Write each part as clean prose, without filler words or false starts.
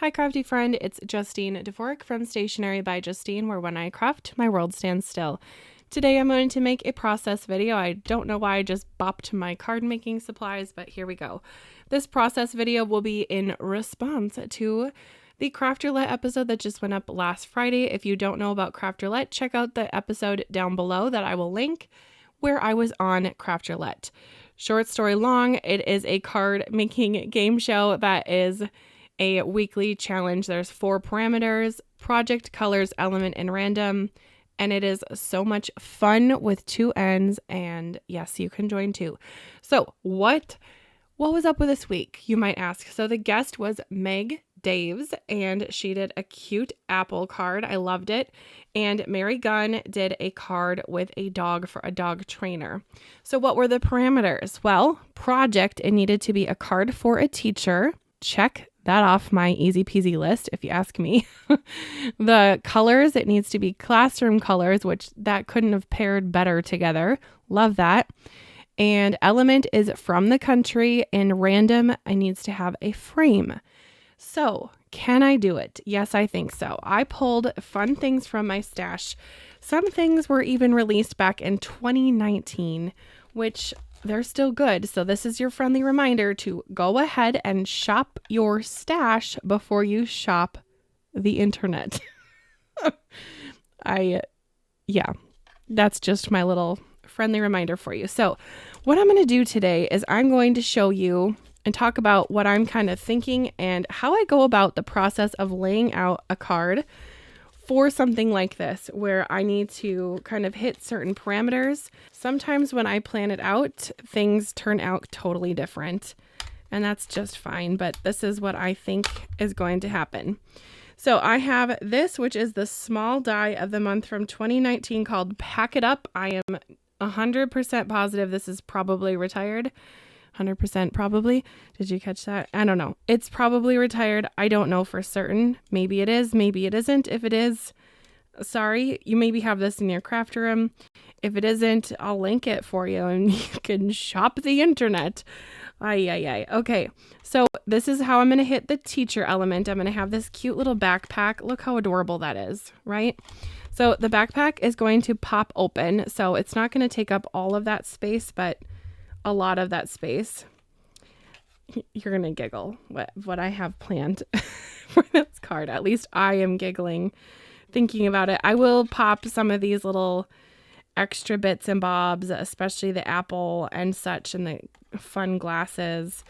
Hi crafty friend, it's Justine Dvorak from Stationery by Justine, where when I craft, my world stands still. Today I'm going to make a process video. I don't know why I just bopped my card making supplies, but here we go. This process video will be in response to the Craft Roulette episode that just went up last Friday. If you don't know about Craft Roulette, check out the episode down below that I will link where I was on Craft Roulette. Short story long, it is a card making game show that is a weekly challenge. There's 4 parameters: project, colors, element, and random. And it is so much fun with 2 ends. And yes, you can join too. So what was up with this week, you might ask? So the guest was Meg Daves, and she did a cute apple card. I loved it. And Mary Gunn did a card with a dog for a dog trainer. So what were the parameters? Well, project, it needed to be a card for a teacher. Check that off my easy peasy list, if you ask me. The colors, it needs to be classroom colors, which that couldn't have paired better together. Love that. And element is from the country, and random, it needs to have a frame. So can I do it? Yes, I think so. I pulled fun things from my stash. Some things were even released back in 2019, which they're still good. So this is your friendly reminder to go ahead and shop your stash before you shop the internet. That's just my little friendly reminder for you. So what I'm going to do today is I'm going to show you and talk about what I'm kind of thinking and how I go about the process of laying out a card for something like this, where I need to kind of hit certain parameters. Sometimes when I plan it out, things turn out totally different, and that's just fine, but this is what I think is going to happen. So I have this, which is the small die of the month from 2019 called Pack It Up. I am 100% positive this is probably retired. 100% probably. Did you catch that? I don't know. It's probably retired. I don't know for certain. Maybe it is. Maybe it isn't. If it is, sorry. You maybe have this in your craft room. If it isn't, I'll link it for you and you can shop the internet. Okay. So this is how I'm going to hit the teacher element. I'm going to have this cute little backpack. Look how adorable that is, right? So the backpack is going to pop open. So it's not going to take up all of that space, but a lot of that space. You're going to giggle what I have planned for this card. At least I am giggling thinking about it. I will pop some of these little extra bits and bobs, especially the apple and such, and the fun glasses.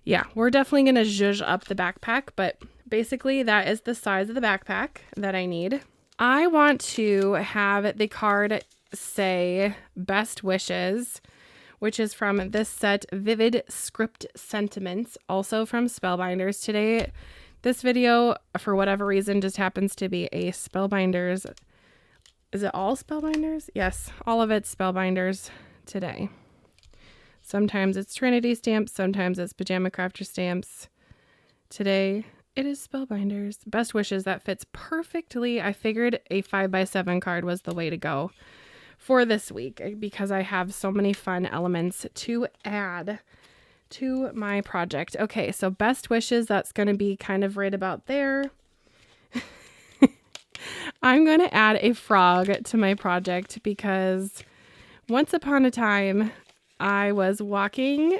Yeah, we're definitely going to zhuzh up the backpack, but basically that is the size of the backpack that I need. I want to have the card say best wishes, which is from this set, Vivid Script Sentiments, also from Spellbinders. Today, this video, for whatever reason, just happens to be a Spellbinders. Is it all Spellbinders? Yes, all of it's Spellbinders today. Sometimes it's Trinity Stamps, sometimes it's Pajama Crafter Stamps. Today, it is Spellbinders. Best wishes, that fits perfectly. I figured a 5x7 card was the way to go for this week because I have so many fun elements to add to my project. Okay, so best wishes, that's going to be kind of right about there. I'm going to add a frog to my project because once upon a time I was walking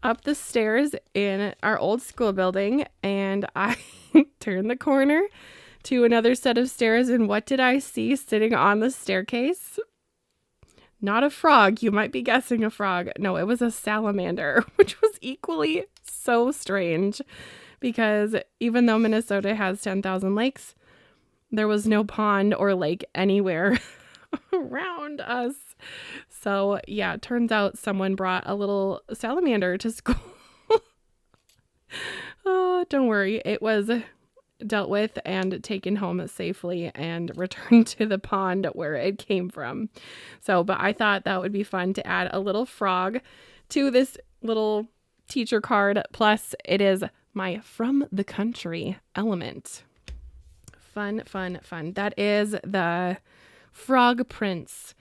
up the stairs in our old school building and I turned the corner to another set of stairs, and what did I see sitting on the staircase? Not a frog. You might be guessing a frog. No, it was a salamander, which was equally so strange because even though Minnesota has 10,000 lakes, there was no pond or lake anywhere around us. So yeah, it turns out someone brought a little salamander to school. Oh, don't worry. It was dealt with and taken home safely and returned to the pond where it came from. So, but I thought that would be fun to add a little frog to this little teacher card. Plus, it is my from the country element. Fun. That is the Frog Prince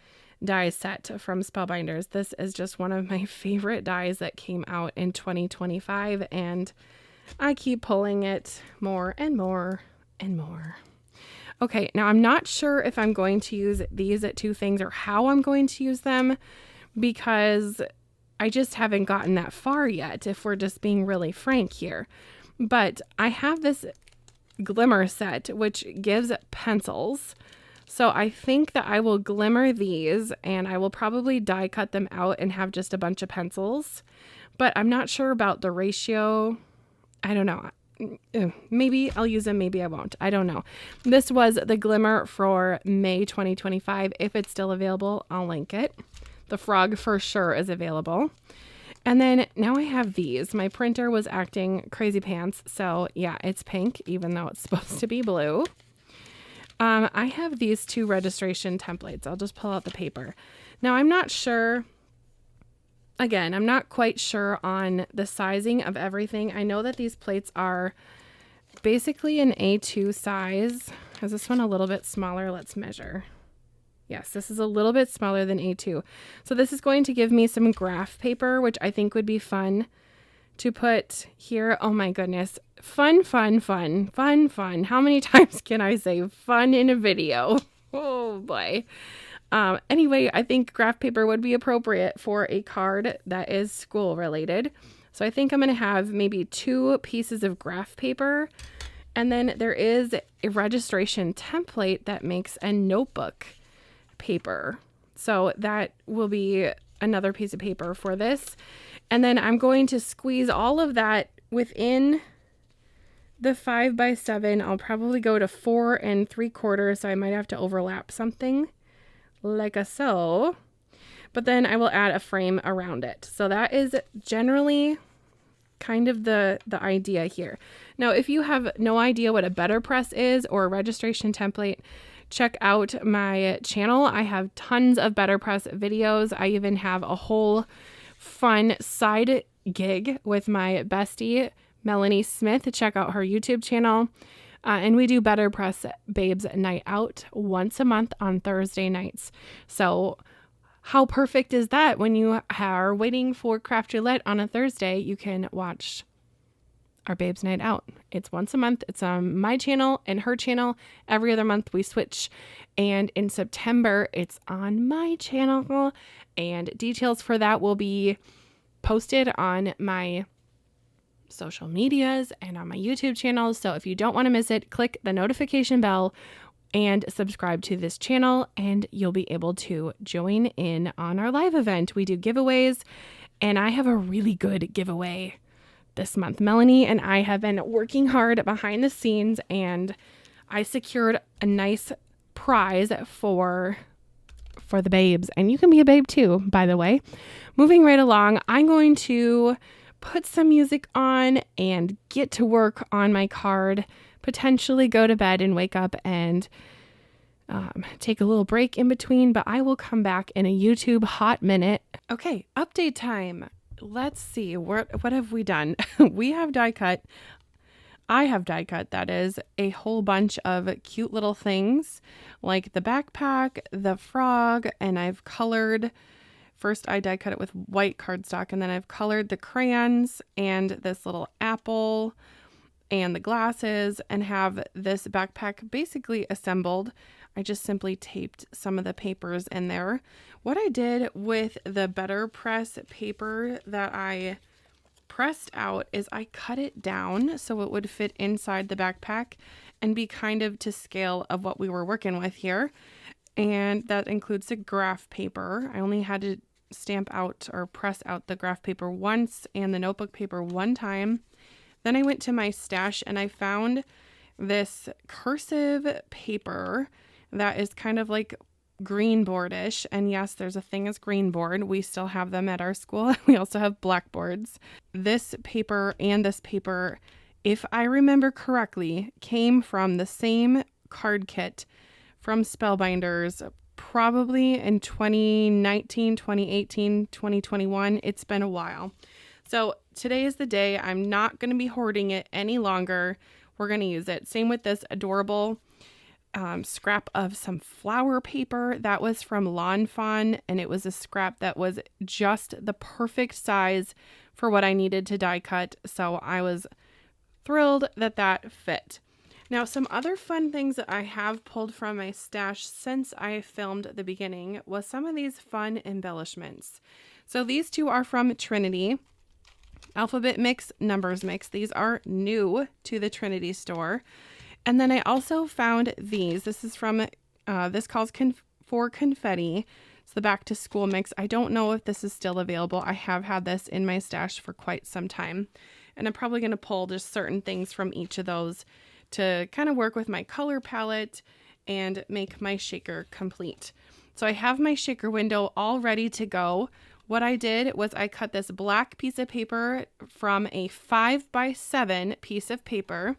die set from Spellbinders. This is just one of my favorite dies that came out in 2025, and I keep pulling it more and more and more. Okay, now I'm not sure if I'm going to use these two things or how I'm going to use them, because I just haven't gotten that far yet, if we're just being really frank here. But I have this glimmer set, which gives pencils. So I think that I will glimmer these, and I will probably die cut them out and have just a bunch of pencils. But I'm not sure about the ratio. I don't know. Maybe I'll use them, maybe I won't. I don't know. This was the glimmer for May 2025. If it's still available, I'll link it. The frog for sure is available. And then now I have these. My printer was acting crazy pants. So yeah, it's pink, even though it's supposed to be blue. I have these two registration templates. I'll just pull out the paper. Now I'm not sure. Again, I'm not quite sure on the sizing of everything. I know that these plates are basically an A2 size. Is this one a little bit smaller? Let's measure. Yes, this is a little bit smaller than A2. So this is going to give me some graph paper, which I think would be fun to put here. Oh my goodness. Fun, fun, fun, fun, fun. How many times can I say fun in a video? Oh boy. Anyway, I think graph paper would be appropriate for a card that is school related. So I think I'm going to have maybe 2 pieces of graph paper. And then there is a registration template that makes a notebook paper. So that will be another piece of paper for this. And then I'm going to squeeze all of that within the 5x7. I'll probably go to 4 3/4. So I might have to overlap something like a so, but then I will add a frame around it. So that is generally kind of the idea here. Now, if you have no idea what a BetterPress is or a registration template, check out my channel. I have tons of BetterPress videos. I even have a whole fun side gig with my bestie, Melanie Smith. Check out her YouTube channel. And we do BetterPress Babes Night Out once a month on Thursday nights. So how perfect is that? When you are waiting for Craft Roulette on a Thursday, you can watch our Babes Night Out. It's once a month. It's on my channel and her channel. Every other month we switch. And in September, it's on my channel. And details for that will be posted on my social medias and on my YouTube channel. So if you don't want to miss it, click the notification bell and subscribe to this channel, and you'll be able to join in on our live event. We do giveaways, and I have a really good giveaway this month. Melanie and I have been working hard behind the scenes, and I secured a nice prize for the babes, and you can be a babe too, by the way. Moving right along, I'm going to put some music on and get to work on my card, potentially go to bed and wake up and take a little break in between, but I will come back in a YouTube hot minute. Okay, update time. Let's see, what have we done? We have die cut. I have die cut, that is, a whole bunch of cute little things like the backpack, the frog, and I've colored. First, I die cut it with white cardstock, and then I've colored the crayons and this little apple and the glasses, and have this backpack basically assembled. I just simply taped some of the papers in there. What I did with the BetterPress paper that I pressed out is I cut it down so it would fit inside the backpack and be kind of to scale of what we were working with here. And that includes the graph paper. I only had to stamp out or press out the graph paper once and the notebook paper one time. Then I went to my stash and I found this cursive paper that is kind of like green boardish. And yes, there's a thing as green board. We still have them at our school. We also have blackboards. This paper and this paper, if I remember correctly, came from the same card kit from Spellbinders, probably in 2019, 2018, 2021. It's been a while. So today is the day. I'm not going to be hoarding it any longer. We're going to use it. Same with this adorable scrap of some flower paper that was from Lawn Fawn, and it was a scrap that was just the perfect size for what I needed to die cut. So I was thrilled that that fit. Now, some other fun things that I have pulled from my stash since I filmed the beginning was some of these fun embellishments. So these two are from Trinity. Alphabet Mix, Numbers Mix. These are new to the Trinity store. And then I also found these. This is from, this calls for confetti. It's the back to school mix. I don't know if this is still available. I have had this in my stash for quite some time. And I'm probably going to pull just certain things from each of those to kind of work with my color palette and make my shaker complete. So I have my shaker window all ready to go. What I did was I cut this black piece of paper from a 5x7 piece of paper.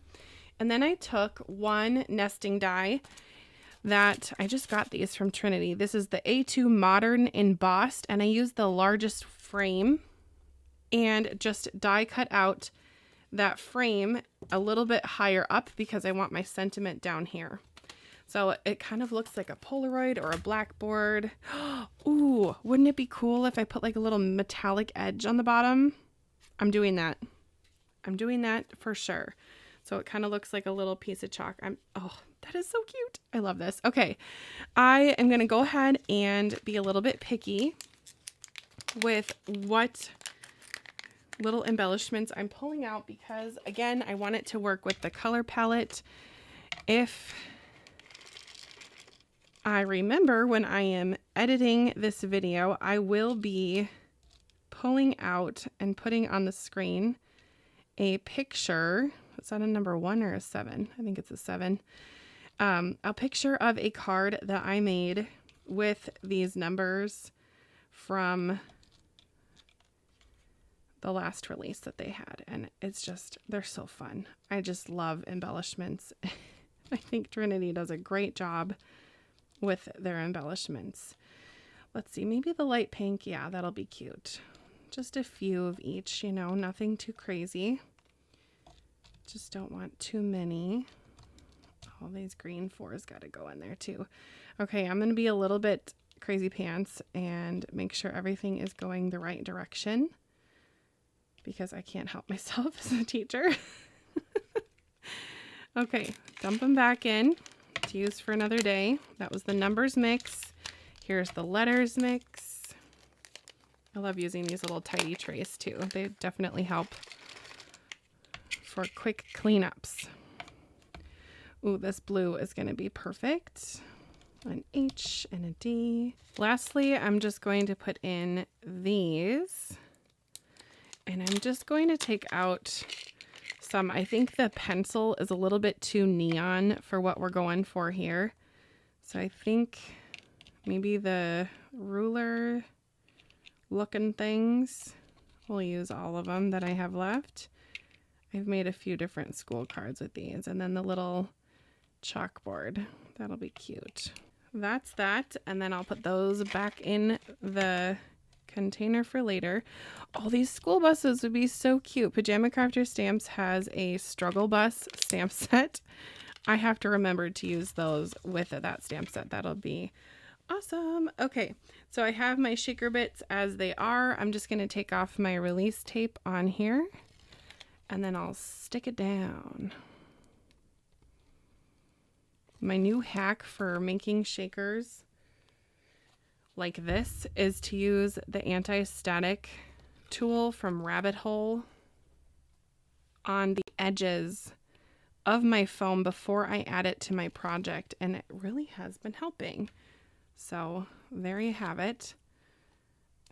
And then I took one nesting die that I just got these from Trinity. This is the A2 Modern Embossed, and I used the largest frame and just die cut out that frame a little bit higher up because I want my sentiment down here. So it kind of looks like a Polaroid or a blackboard. Ooh, wouldn't it be cool if I put like a little metallic edge on the bottom? I'm doing that. I'm doing that for sure. So it kind of looks like a little piece of chalk. Oh, that is so cute. I love this. Okay, I am going to go ahead and be a little bit picky with what little embellishments I'm pulling out because, again, I want it to work with the color palette. If I remember when I am editing this video, I will be pulling out and putting on the screen a picture. Is that a number 1 or a 7? I think it's a 7. A picture of a card that I made with these numbers from the last release that they had. And it's just, they're so fun. I just love embellishments. I think Trinity does a great job with their embellishments. Let's see, maybe the light pink. Yeah, that'll be cute. Just a few of each, you know, nothing too crazy. Just don't want too many. All these green 4s got to go in there too. Okay, I'm going to be a little bit crazy pants and make sure everything is going the right direction because I can't help myself as a teacher. Okay, dump them back in to use for another day. That was the numbers mix. Here's the letters mix. I love using these little tidy trays too. They definitely help for quick cleanups. Ooh, this blue is going to be perfect. An H and a D. Lastly, I'm just going to put in these. And I'm just going to take out some. I think the pencil is a little bit too neon for what we're going for here. So I think maybe the ruler looking things, we'll use all of them that I have left. I've made a few different school cards with these. And then the little chalkboard. That'll be cute. That's that. And then I'll put those back in the container for later. All these school buses would be so cute. Pajama Crafter Stamps has a struggle bus stamp set. I have to remember to use those with that stamp set. That'll be awesome. Okay, so I have my shaker bits as they are. I'm just going to take off my release tape on here and then I'll stick it down. My new hack for making shakers like this is to use the anti-static tool from Rabbit Hole on the edges of my foam before I add it to my project, and it really has been helping. So there you have it.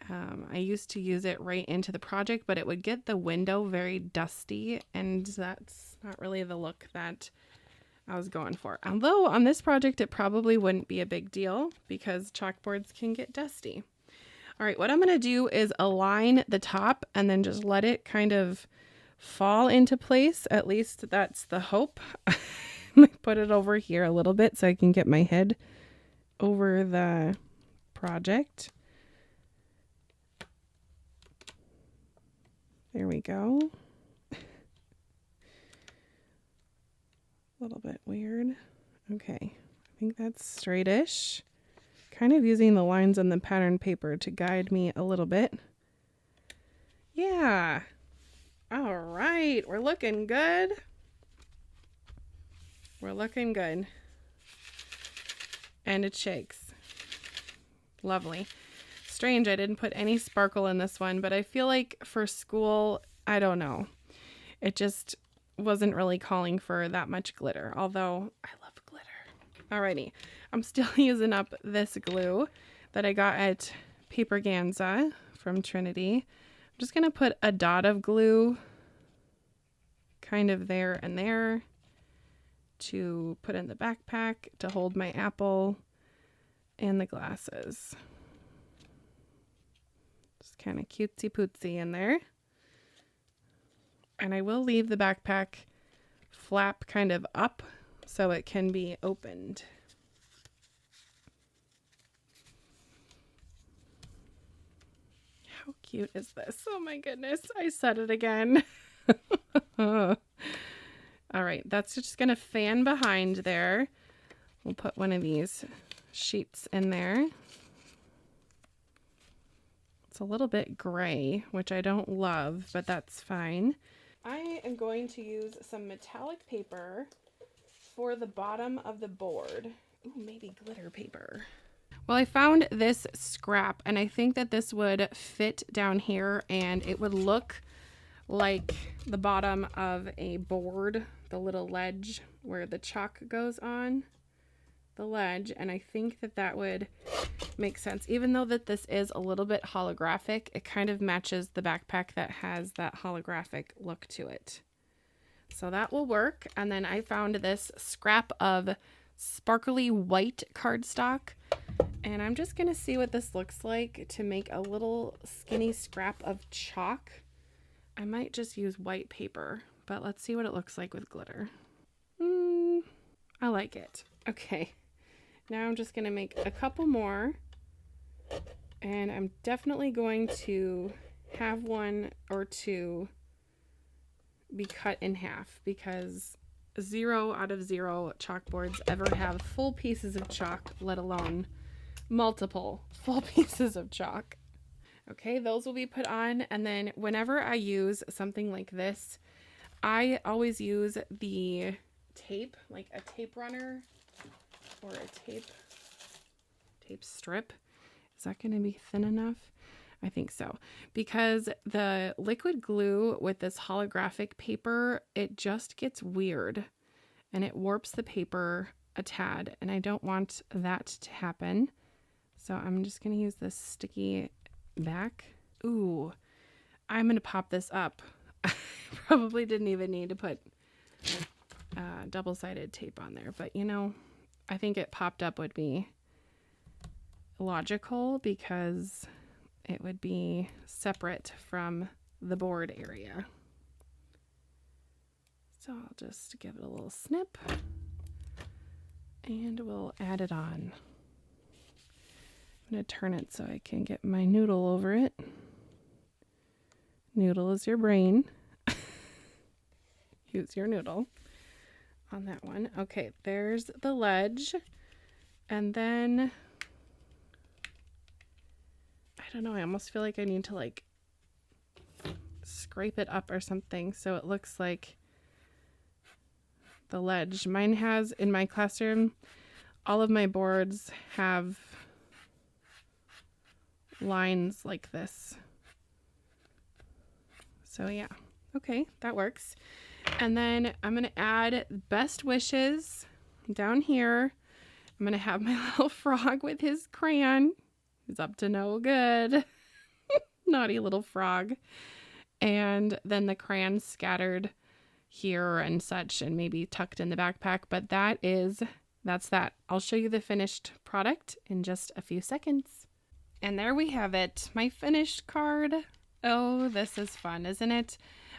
I used to use it right into the project, but it would get the window very dusty, and that's not really the look that I was going for. Although on this project, it probably wouldn't be a big deal because chalkboards can get dusty. All right, what I'm going to do is align the top and then just let it kind of fall into place. At least that's the hope. Put it over here a little bit so I can get my head over the project. There we go. A little bit weird. Okay, I think that's straightish. Kind of using the lines on the pattern paper to guide me a little bit. Yeah. All right, we're looking good. We're looking good. And it shakes. Lovely. Strange, I didn't put any sparkle in this one, but I feel like for school, I don't know. It just wasn't really calling for that much glitter, although I love glitter. Alrighty, I'm still using up this glue that I got at Paper Ganza from Trinity. I'm just gonna put a dot of glue kind of there and there to put in the backpack to hold my apple and the glasses. Just kind of cutesy pootsy in there. And I will leave the backpack flap kind of up so it can be opened. How cute is this? Oh my goodness, I said it again. All right, that's just gonna fan behind there. We'll put one of these sheets in there. It's a little bit gray, which I don't love, but that's fine. I am going to use some metallic paper for the bottom of the board. Ooh, maybe glitter paper. Well, I found this scrap, and I think that this would fit down here, and it would look like the bottom of a board, the little ledge where the chalk goes on the ledge, and I think that that would make sense. Even though that this is a little bit holographic, it kind of matches the backpack that has that holographic look to it. So that will work. And then I found this scrap of sparkly white cardstock, and I'm just gonna see what this looks like to make a little skinny scrap of chalk. I might just use white paper, but let's see what it looks like with glitter. I like it. Okay, now I'm just gonna make a couple more, and I'm definitely going to have one or two be cut in half, because 0 out of 0 chalkboards ever have full pieces of chalk, let alone multiple full pieces of chalk. Okay, those will be put on, and then whenever I use something like this, I always use the tape, like a tape runner or a tape strip. Is that going to be thin enough? I think so, because the liquid glue with this holographic paper, it just gets weird and it warps the paper a tad, and I don't want that to happen. So I'm just going to use this sticky back. Ooh, I'm going to pop this up. I probably didn't even need to put double-sided tape on there, but you know, I think it popped up would be logical because it would be separate from the board area. So I'll just give it a little snip and we'll add it on. I'm going to turn it so I can get my noodle over it. Noodle is your brain. Use your noodle on that one. Okay, there's the ledge. And then, I don't know, I almost feel like I need to like scrape it up or something so it looks like the ledge. Mine has, in my classroom, all of my boards have lines like this. So yeah, okay, that works. And then I'm gonna add best wishes down here. I'm gonna have my little frog with his crayon. He's up to no good. Naughty little frog. And then the crayons scattered here and such, and maybe tucked in the backpack. But that's that. I'll show you the finished product in just a few seconds. And there we have it, my finished card. Oh, this is fun, isn't it?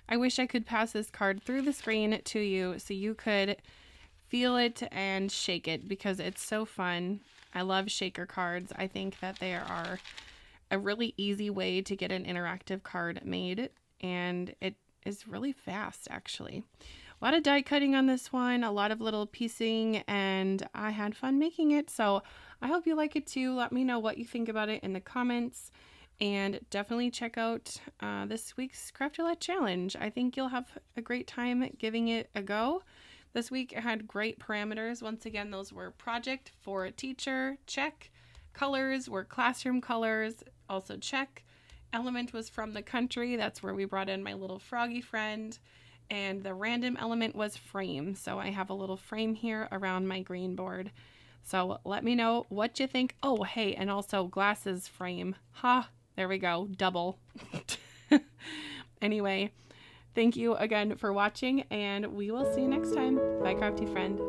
I wish I could pass this card through the screen to you so you could feel it and shake it, because it's so fun. I love shaker cards. I think that they are a really easy way to get an interactive card made, and it is really fast actually. A lot of die cutting on this one, a lot of little piecing, and I had fun making it. So I hope you like it too. Let me know what you think about it in the comments, and definitely check out this week's Craft Roulette challenge. I think you'll have a great time giving it a go. This week I had great parameters. Once again, those were project for a teacher, check. Colors were classroom colors, also check. Element was from the country. That's where we brought in my little froggy friend. And the random element was frame. So I have a little frame here around my green board. So let me know what you think. Oh, hey, and also glasses frame. Ha, there we go, double. Anyway, thank you again for watching, and we will see you next time. Bye, crafty friend.